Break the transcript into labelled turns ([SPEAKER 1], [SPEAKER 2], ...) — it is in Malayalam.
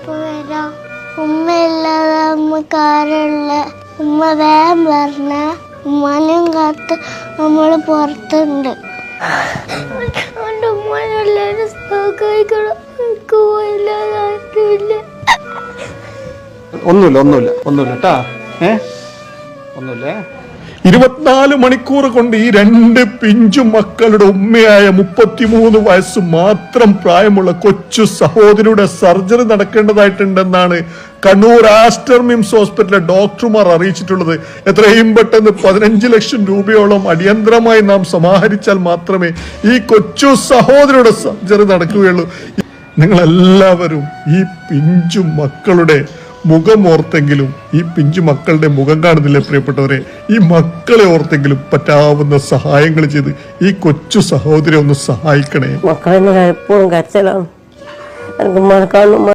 [SPEAKER 1] വരാം. ഉമ്മയില്ലാതെ നമ്മക്കാരുള്ള ഉമ്മ വേഗം പറഞ്ഞ ഉമ്മാനും കാത്ത് നമ്മള് പുറത്തുണ്ട്. ഉമ്മാനെല്ലാരും സഹായിക്കണം.
[SPEAKER 2] ഒന്നുമില്ല കേട്ടാ. 24 മണിക്കൂർ കൊണ്ട് ഈ 2 പിഞ്ചു മക്കളുടെ ഉമ്മയായ 33 വയസ്സ് മാത്രം പ്രായമുള്ള കൊച്ചു സഹോദരിയുടെ സർജറി നടക്കേണ്ടതായിട്ടുണ്ടെന്നാണ് കണ്ണൂർ ആസ്റ്റർ മിംസ് ഹോസ്പിറ്റലിലെ ഡോക്ടർമാർ അറിയിച്ചിട്ടുള്ളത്. എത്രയും പെട്ടെന്ന് 15 ലക്ഷം രൂപയോളം അടിയന്തരമായി നാം സമാഹരിച്ചാൽ മാത്രമേ ഈ കൊച്ചു സഹോദരിയുടെ സർജറി നടക്കുകയുള്ളൂ. നിങ്ങളെല്ലാവരും ഈ പിഞ്ചു മക്കളുടെ മുഖം ഓർത്തെങ്കിലും, ഈ പിഞ്ചു മക്കളുടെ മുഖം കാണുന്നില്ലേ പ്രിയപ്പെട്ടവരെ, ഈ മക്കളെ ഓർത്തെങ്കിലും പറ്റാവുന്ന സഹായങ്ങൾ ചെയ്ത് ഈ കൊച്ചു സഹോദരി ഒന്ന് സഹായിക്കണേ.
[SPEAKER 3] മക്കളെ എപ്പോഴും കരച്ചിലാണ്.